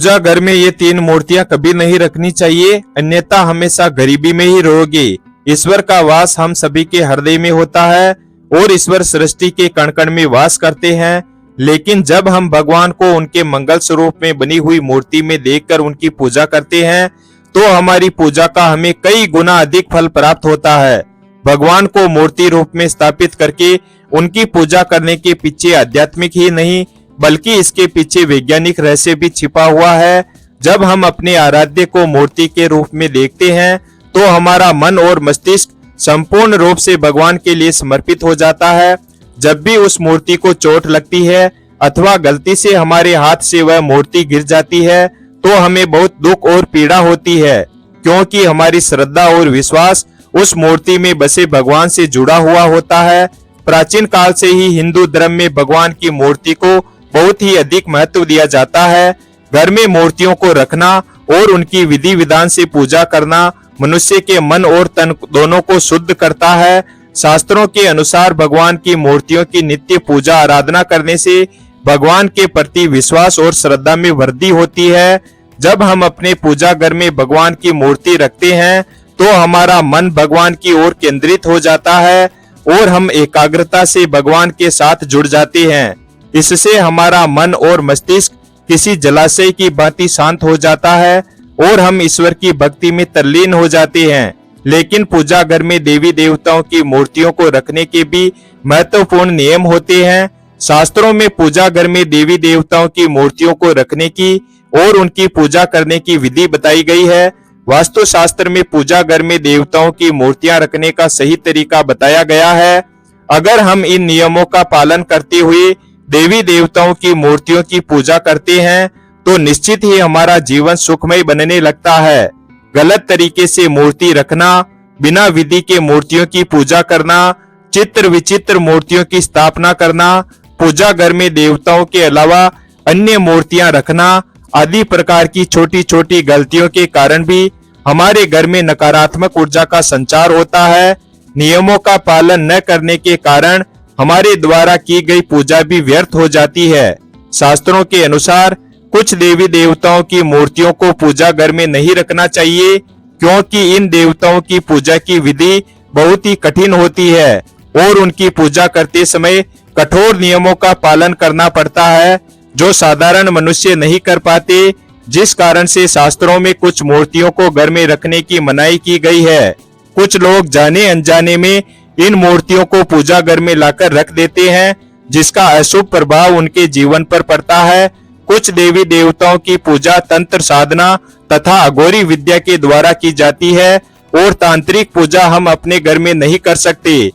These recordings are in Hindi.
पूजा घर में ये 3 मूर्तियां कभी नहीं रखनी चाहिए, अन्यथा हमेशा गरीबी में ही रहोगे। ईश्वर का वास हम सभी के हृदय में होता है और ईश्वर सृष्टि के कण कण में वास करते हैं। लेकिन जब हम भगवान को उनके मंगल स्वरूप में बनी हुई मूर्ति में देखकर उनकी पूजा करते हैं तो हमारी पूजा का हमें कई गुना अधिक फल प्राप्त होता है। भगवान को मूर्ति रूप में स्थापित करके उनकी पूजा करने के पीछे आध्यात्मिक ही नहीं बल्कि इसके पीछे वैज्ञानिक रहस्य भी छिपा हुआ है। जब हम अपने आराध्य को मूर्ति के रूप में देखते हैं तो हमारा मन और मस्तिष्क संपूर्ण रूप से भगवान के लिए समर्पित हो जाता है। जब भी उस मूर्ति को चोट लगती है अथवा गलती से हमारे हाथ से वह मूर्ति गिर जाती है तो हमें बहुत दुख और पीड़ा होती है, क्योंकि हमारी श्रद्धा और विश्वास उस मूर्ति में बसे भगवान से जुड़ा हुआ होता है। प्राचीन काल से ही हिंदू धर्म में भगवान की मूर्ति को बहुत ही अधिक महत्व दिया जाता है। घर में मूर्तियों को रखना और उनकी विधि विधान से पूजा करना मनुष्य के मन और तन दोनों को शुद्ध करता है। शास्त्रों के अनुसार भगवान की मूर्तियों की नित्य पूजा आराधना करने से भगवान के प्रति विश्वास और श्रद्धा में वृद्धि होती है। जब हम अपने पूजा घर में भगवान की मूर्ति रखते हैं तो हमारा मन भगवान की ओर केंद्रित हो जाता है और हम एकाग्रता से भगवान के साथ जुड़ जाते हैं। इससे हमारा मन और मस्तिष्क किसी जलाशय की भांति शांत हो जाता है और हम ईश्वर की भक्ति में तल्लीन हो जाते हैं। लेकिन पूजा घर में देवी देवताओं की मूर्तियों को रखने के भी महत्वपूर्ण नियम होते हैं। शास्त्रों में पूजा घर में देवी देवताओं की मूर्तियों को रखने की और उनकी पूजा करने की विधि बताई गई है। वास्तु शास्त्र में पूजा घर में देवताओं की मूर्तियां रखने का सही तरीका बताया गया है। अगर हम इन नियमों का पालन करते हुए देवी देवताओं की मूर्तियों की पूजा करते हैं तो निश्चित ही हमारा जीवन सुखमय बनने लगता है। गलत तरीके से मूर्ति रखना, बिना विधि के मूर्तियों की पूजा करना, चित्र विचित्र मूर्तियों की स्थापना करना, पूजा घर में देवताओं के अलावा अन्य मूर्तियां रखना आदि प्रकार की छोटी छोटी गलतियों के कारण भी हमारे घर में नकारात्मक ऊर्जा का संचार होता है। नियमों का पालन न करने के कारण हमारे द्वारा की गई पूजा भी व्यर्थ हो जाती है। शास्त्रों के अनुसार कुछ देवी देवताओं की मूर्तियों को पूजा घर में नहीं रखना चाहिए, क्योंकि इन देवताओं की पूजा की विधि बहुत ही कठिन होती है और उनकी पूजा करते समय कठोर नियमों का पालन करना पड़ता है जो साधारण मनुष्य नहीं कर पाते, जिस कारण से शास्त्रों में कुछ मूर्तियों को घर में रखने की मनाही की गई है। कुछ लोग जाने अनजाने में इन मूर्तियों को पूजा घर में लाकर रख देते हैं, जिसका अशुभ प्रभाव उनके जीवन पर पड़ता है। कुछ देवी देवताओं की पूजा तंत्र साधना तथा अघोरी विद्या के द्वारा की जाती है और तांत्रिक पूजा हम अपने घर में नहीं कर सकते,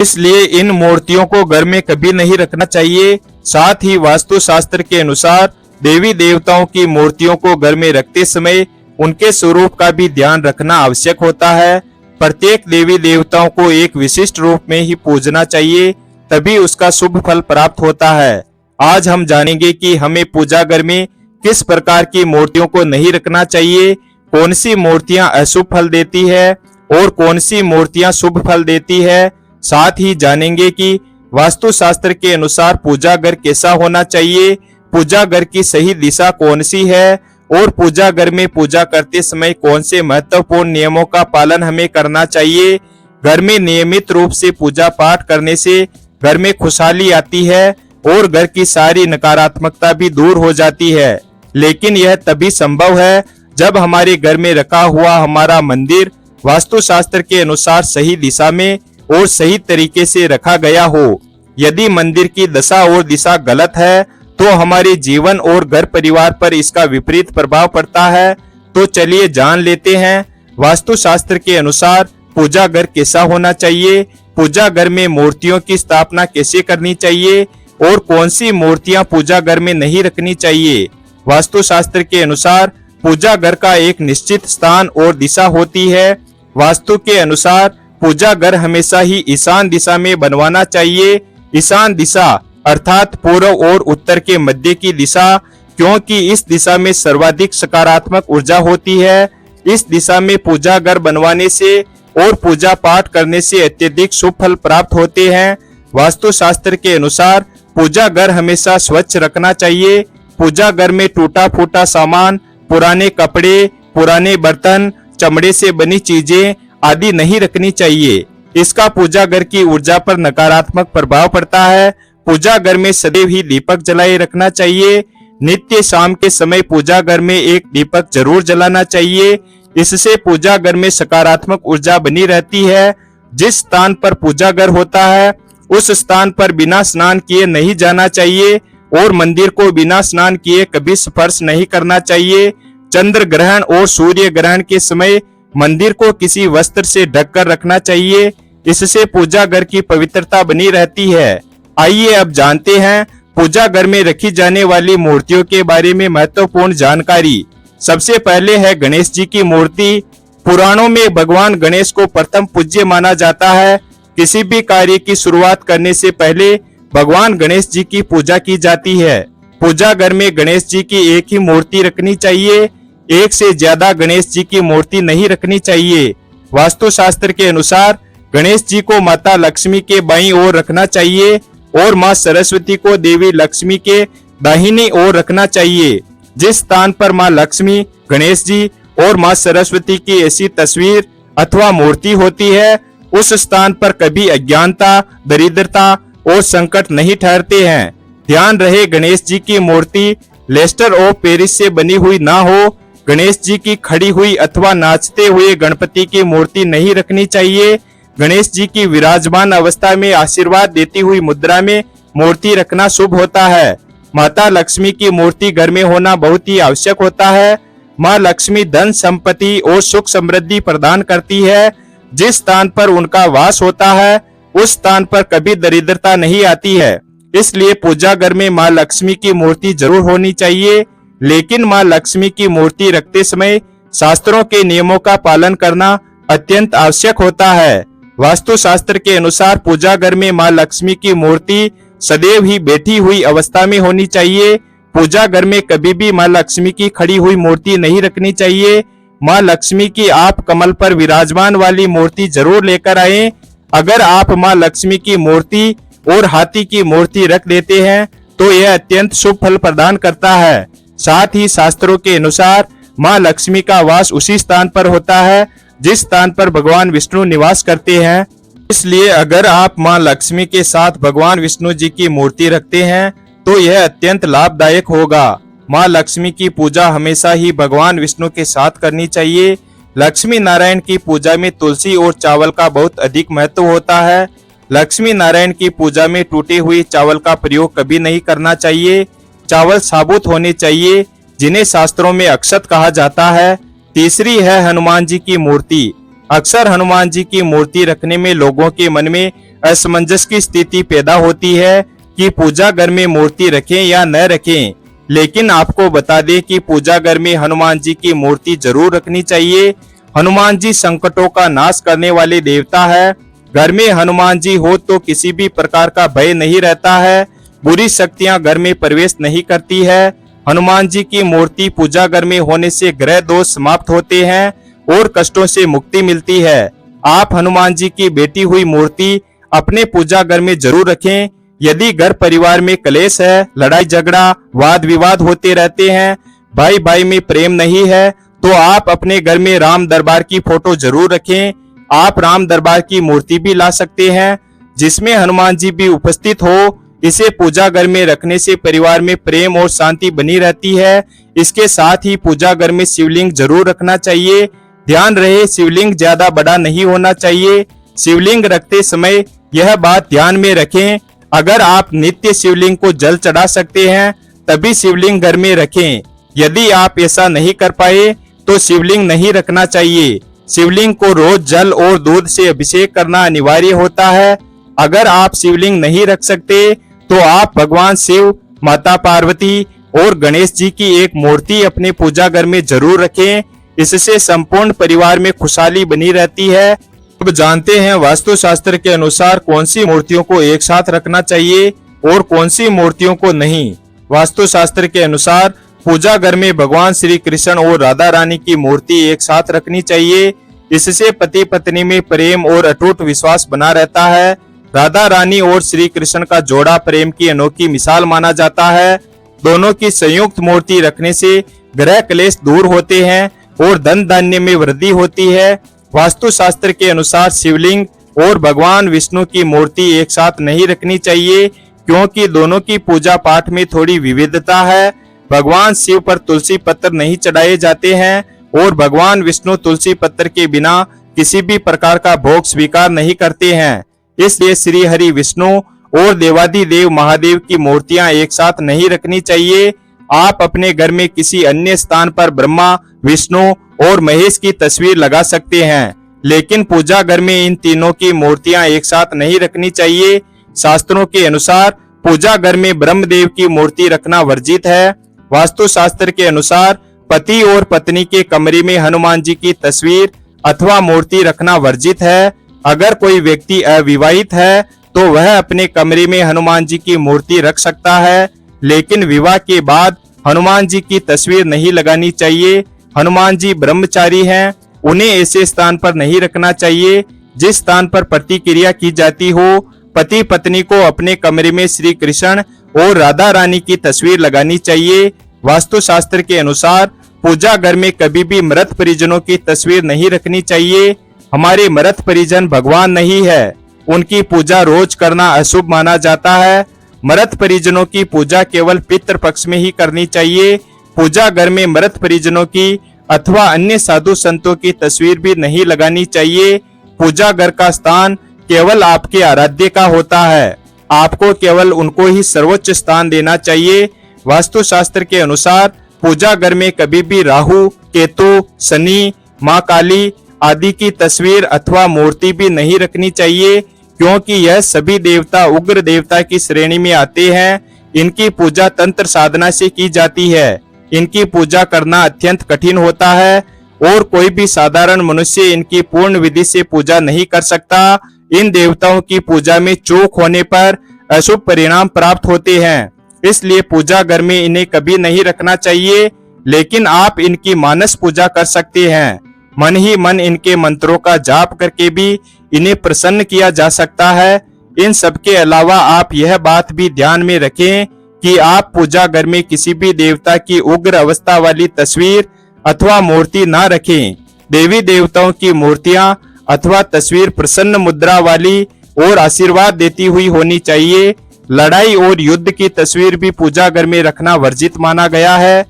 इसलिए इन मूर्तियों को घर में कभी नहीं रखना चाहिए। साथ ही वास्तु शास्त्र के अनुसार देवी देवताओं की मूर्तियों को घर में रखते समय उनके स्वरूप का भी ध्यान रखना आवश्यक होता है। प्रत्येक देवी देवताओं को एक विशिष्ट रूप में ही पूजना चाहिए, तभी उसका शुभ फल प्राप्त होता है। आज हम जानेंगे कि हमें पूजा घर में किस प्रकार की मूर्तियों को नहीं रखना चाहिए, कौन सी मूर्तियां अशुभ फल देती है और कौन सी मूर्तियां शुभ फल देती है। साथ ही जानेंगे कि वास्तु शास्त्र के अनुसार पूजा घर कैसा होना चाहिए, पूजा घर की सही दिशा कौन सी है और पूजा घर में पूजा करते समय कौन से महत्वपूर्ण नियमों का पालन हमें करना चाहिए। घर में नियमित रूप से पूजा पाठ करने से घर में खुशहाली आती है और घर की सारी नकारात्मकता भी दूर हो जाती है। लेकिन यह तभी संभव है जब हमारे घर में रखा हुआ हमारा मंदिर वास्तु शास्त्र के अनुसार सही दिशा में और सही तरीके से रखा गया हो। यदि मंदिर की दशा और दिशा गलत है तो हमारे जीवन और घर परिवार पर इसका विपरीत प्रभाव पड़ता है। तो चलिए जान लेते हैं वास्तु शास्त्र के अनुसार पूजा घर कैसा होना चाहिए, पूजा घर में मूर्तियों की स्थापना कैसे करनी चाहिए और कौन सी मूर्तियां पूजा घर में नहीं रखनी चाहिए। वास्तु शास्त्र के अनुसार पूजा घर का एक निश्चित स्थान और दिशा होती है। वास्तु के अनुसार पूजा घर हमेशा ही ईशान दिशा में बनवाना चाहिए। ईशान दिशा अर्थात पूर्व और उत्तर के मध्य की दिशा, क्योंकि इस दिशा में सर्वाधिक सकारात्मक ऊर्जा होती है। इस दिशा में पूजा घर बनवाने से और पूजा पाठ करने से अत्यधिक शुभ फल प्राप्त होते हैं। वास्तु शास्त्र के अनुसार पूजा घर हमेशा स्वच्छ रखना चाहिए। पूजा घर में टूटा फूटा सामान, पुराने कपड़े, पुराने बर्तन, चमड़े से बनी चीजें आदि नहीं रखनी चाहिए। इसका पूजा घर की ऊर्जा पर नकारात्मक प्रभाव पड़ता है। पूजा घर में सदैव ही दीपक जलाए रखना चाहिए। नित्य शाम के समय पूजा घर में एक दीपक जरूर जलाना चाहिए। इससे पूजा घर में सकारात्मक ऊर्जा बनी रहती है। जिस स्थान पर पूजा घर होता है उस स्थान पर बिना स्नान किए नहीं जाना चाहिए और मंदिर को बिना स्नान किए कभी स्पर्श नहीं करना चाहिए। चंद्र ग्रहण और सूर्य ग्रहण के समय मंदिर को किसी वस्त्र से ढककर रखना चाहिए। इससे पूजा घर की पवित्रता बनी रहती है। आइए अब जानते हैं पूजा घर में रखी जाने वाली मूर्तियों के बारे में महत्वपूर्ण जानकारी। सबसे पहले है गणेश जी की मूर्ति। पुराणों में भगवान गणेश को प्रथम पूज्य माना जाता है। किसी भी कार्य की शुरुआत करने से पहले भगवान गणेश जी की पूजा की जाती है। पूजा घर में गणेश जी की एक ही मूर्ति रखनी चाहिए। एक से ज्यादा गणेश जी की मूर्ति नहीं रखनी चाहिए। वास्तुशास्त्र के अनुसार गणेश जी को माता लक्ष्मी के बाईं ओर रखना चाहिए और मां सरस्वती को देवी लक्ष्मी के दाहिनी ओर रखना चाहिए। जिस स्थान पर मां लक्ष्मी, गणेश जी और मां सरस्वती की ऐसी तस्वीर अथवा मूर्ति होती है उस स्थान पर कभी अज्ञानता, दरिद्रता और संकट नहीं ठहरते हैं। ध्यान रहे गणेश जी की मूर्ति लेस्टर ऑफ पेरिस से बनी हुई ना हो। गणेश जी की खड़ी हुई अथवा नाचते हुए गणपति की मूर्ति नहीं रखनी चाहिए। गणेश जी की विराजमान अवस्था में आशीर्वाद देती हुई मुद्रा में मूर्ति रखना शुभ होता है। माता लक्ष्मी की मूर्ति घर में होना बहुत ही आवश्यक होता है। माँ लक्ष्मी धन, संपत्ति और सुख समृद्धि प्रदान करती है। जिस स्थान पर उनका वास होता है उस स्थान पर कभी दरिद्रता नहीं आती है। इसलिए पूजा घर में माँ लक्ष्मी की मूर्ति जरूर होनी चाहिए। लेकिन माँ लक्ष्मी की मूर्ति रखते समय शास्त्रों के नियमों का पालन करना अत्यंत आवश्यक होता है। वास्तुशास्त्र के अनुसार पूजा घर में माँ लक्ष्मी की मूर्ति सदैव ही बैठी हुई अवस्था में होनी चाहिए। पूजा घर में कभी भी माँ लक्ष्मी की खड़ी हुई मूर्ति नहीं रखनी चाहिए। माँ लक्ष्मी की आप कमल पर विराजमान वाली मूर्ति जरूर लेकर आए। अगर आप माँ लक्ष्मी की मूर्ति और हाथी की मूर्ति रख देते हैं तो यह अत्यंत शुभ फल प्रदान करता है। साथ ही शास्त्रों के अनुसार माँ लक्ष्मी का वास उसी स्थान पर होता है जिस स्थान पर भगवान विष्णु निवास करते हैं। इसलिए अगर आप माँ लक्ष्मी के साथ भगवान विष्णु जी की मूर्ति रखते हैं तो यह अत्यंत लाभदायक होगा। माँ लक्ष्मी की पूजा हमेशा ही भगवान विष्णु के साथ करनी चाहिए। लक्ष्मी नारायण की पूजा में तुलसी और चावल का बहुत अधिक महत्व होता है। लक्ष्मी नारायण की पूजा में टूटे हुए चावल का प्रयोग कभी नहीं करना चाहिए। चावल साबुत होने चाहिए जिन्हें शास्त्रों में अक्षत कहा जाता है। तीसरी है हनुमान जी की मूर्ति। अक्सर हनुमान जी की मूर्ति रखने में लोगों के मन में असमंजस की स्थिति पैदा होती है कि पूजा घर में मूर्ति रखें या न रखें। लेकिन आपको बता दें कि पूजा घर में हनुमान जी की मूर्ति जरूर रखनी चाहिए। हनुमान जी संकटों का नाश करने वाले देवता है। घर में हनुमान जी हो तो किसी भी प्रकार का भय नहीं रहता है। बुरी शक्तियां घर में प्रवेश नहीं करती है। हनुमान जी की मूर्ति पूजा घर में होने से ग्रह दोष समाप्त होते हैं और कष्टों से मुक्ति मिलती है। आप हनुमान जी की बैठी हुई मूर्ति अपने पूजा घर में जरूर रखें। यदि घर परिवार में कलेश है, लड़ाई झगड़ा, वाद विवाद होते रहते हैं, भाई भाई में प्रेम नहीं है, तो आप अपने घर में राम दरबार की फोटो जरूर रखें। आप राम दरबार की मूर्ति भी ला सकते हैं जिसमें हनुमान जी भी उपस्थित हो। इसे पूजा घर में रखने से परिवार में प्रेम और शांति बनी रहती है। इसके साथ ही पूजा घर में शिवलिंग जरूर रखना चाहिए। ध्यान रहे शिवलिंग ज्यादा बड़ा नहीं होना चाहिए। शिवलिंग रखते समय यह बात ध्यान में रखें, अगर आप नित्य शिवलिंग को जल चढ़ा सकते हैं तभी शिवलिंग घर में रखें। यदि आप ऐसा नहीं कर पाए तो शिवलिंग नहीं रखना चाहिए। शिवलिंग को रोज जल और दूध से अभिषेक करना अनिवार्य होता है। अगर आप शिवलिंग नहीं रख सकते तो आप भगवान शिव, माता पार्वती और गणेश जी की एक मूर्ति अपने पूजा घर में जरूर रखें। इससे संपूर्ण परिवार में खुशहाली बनी रहती है। अब जानते हैं वास्तुशास्त्र के अनुसार कौन सी मूर्तियों को एक साथ रखना चाहिए और कौन सी मूर्तियों को नहीं। वास्तुशास्त्र के अनुसार पूजा घर में भगवान श्री कृष्ण और राधा रानी की मूर्ति एक साथ रखनी चाहिए। इससे पति पत्नी में प्रेम और अटूट विश्वास बना रहता है। राधा रानी और श्री कृष्ण का जोड़ा प्रेम की अनोखी मिसाल माना जाता है। दोनों की संयुक्त मूर्ति रखने से ग्रह क्लेश दूर होते हैं और धन धान्य में वृद्धि होती है। वास्तु शास्त्र के अनुसार शिवलिंग और भगवान विष्णु की मूर्ति एक साथ नहीं रखनी चाहिए, क्योंकि दोनों की पूजा पाठ में थोड़ी विविधता है। भगवान शिव पर तुलसी पत्र नहीं चढ़ाए जाते हैं और भगवान विष्णु तुलसी पत्र के बिना किसी भी प्रकार का भोग स्वीकार नहीं करते हैं। इसलिए श्री हरि विष्णु और देवादिदेव महादेव की मूर्तियां एक साथ नहीं रखनी चाहिए। आप अपने घर में किसी अन्य स्थान पर ब्रह्मा, विष्णु और महेश की तस्वीर लगा सकते हैं, लेकिन पूजा घर में इन तीनों की मूर्तियां एक साथ नहीं रखनी चाहिए। शास्त्रों के अनुसार पूजा घर में ब्रह्मदेव की मूर्ति रखना वर्जित है। वास्तु शास्त्र के अनुसार पति और पत्नी के कमरे में हनुमान जी की तस्वीर अथवा मूर्ति रखना वर्जित है। अगर कोई व्यक्ति अविवाहित है तो वह अपने कमरे में हनुमान जी की मूर्ति रख सकता है, लेकिन विवाह के बाद हनुमान जी की तस्वीर नहीं लगानी चाहिए। हनुमान जी ब्रह्मचारी हैं, उन्हें ऐसे स्थान पर नहीं रखना चाहिए जिस स्थान पर प्रतिक्रिया की जाती हो। पति पत्नी को अपने कमरे में श्री कृष्ण और राधा रानी की तस्वीर लगानी चाहिए। वास्तु शास्त्र के अनुसार पूजा घर में कभी भी मृत परिजनों की तस्वीर नहीं रखनी चाहिए। हमारे मृत परिजन भगवान नहीं है, उनकी पूजा रोज करना अशुभ माना जाता है। मृत परिजनों की पूजा केवल पितृ पक्ष में ही करनी चाहिए। पूजा घर में मृत परिजनों की अथवा अन्य साधु संतों की तस्वीर भी नहीं लगानी चाहिए। पूजा घर का स्थान केवल आपके आराध्य का होता है, आपको केवल उनको ही सर्वोच्च स्थान देना चाहिए। वास्तु शास्त्र के अनुसार पूजा घर में कभी भी राहु, केतु, शनि, माँ काली आदि की तस्वीर अथवा मूर्ति भी नहीं रखनी चाहिए, क्योंकि यह सभी देवता उग्र देवता की श्रेणी में आते हैं। इनकी पूजा तंत्र साधना से की जाती है। इनकी पूजा करना अत्यंत कठिन होता है और कोई भी साधारण मनुष्य इनकी पूर्ण विधि से पूजा नहीं कर सकता। इन देवताओं की पूजा में चूक होने पर अशुभ परिणाम प्राप्त होते हैं, इसलिए पूजा घर में इन्हें कभी नहीं रखना चाहिए। लेकिन आप इनकी मानस पूजा कर सकते हैं। मन ही मन इनके मंत्रों का जाप करके भी इन्हें प्रसन्न किया जा सकता है। इन सब के अलावा आप यह बात भी ध्यान में रखें कि आप पूजा घर में किसी भी देवता की उग्र अवस्था वाली तस्वीर अथवा मूर्ति ना रखें। देवी देवताओं की मूर्तियां अथवा तस्वीर प्रसन्न मुद्रा वाली और आशीर्वाद देती हुई होनी चाहिए। लड़ाई और युद्ध की तस्वीर भी पूजा घर में रखना वर्जित माना गया है।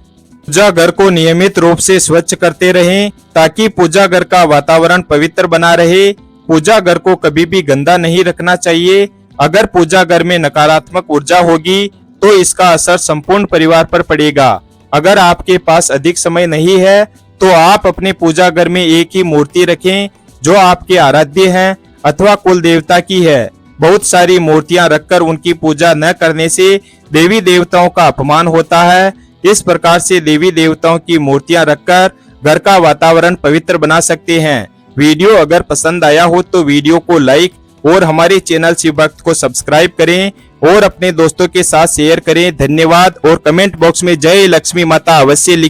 पूजा घर को नियमित रूप से स्वच्छ करते रहें ताकि पूजा घर का वातावरण पवित्र बना रहे। पूजा घर को कभी भी गंदा नहीं रखना चाहिए। अगर पूजा घर में नकारात्मक ऊर्जा होगी तो इसका असर संपूर्ण परिवार पर पड़ेगा। अगर आपके पास अधिक समय नहीं है तो आप अपने पूजा घर में एक ही मूर्ति रखें जो आपके आराध्य हैं अथवा कुल देवता की है। बहुत सारी मूर्तियां रखकर उनकी पूजा न करने से देवी देवताओं का अपमान होता है। इस प्रकार से देवी देवताओं की मूर्तियां रखकर घर का वातावरण पवित्र बना सकते हैं। वीडियो अगर पसंद आया हो तो वीडियो को लाइक और हमारे चैनल शिव भक्त को सब्सक्राइब करें और अपने दोस्तों के साथ शेयर करें। धन्यवाद। और कमेंट बॉक्स में जय लक्ष्मी माता अवश्य लिखें।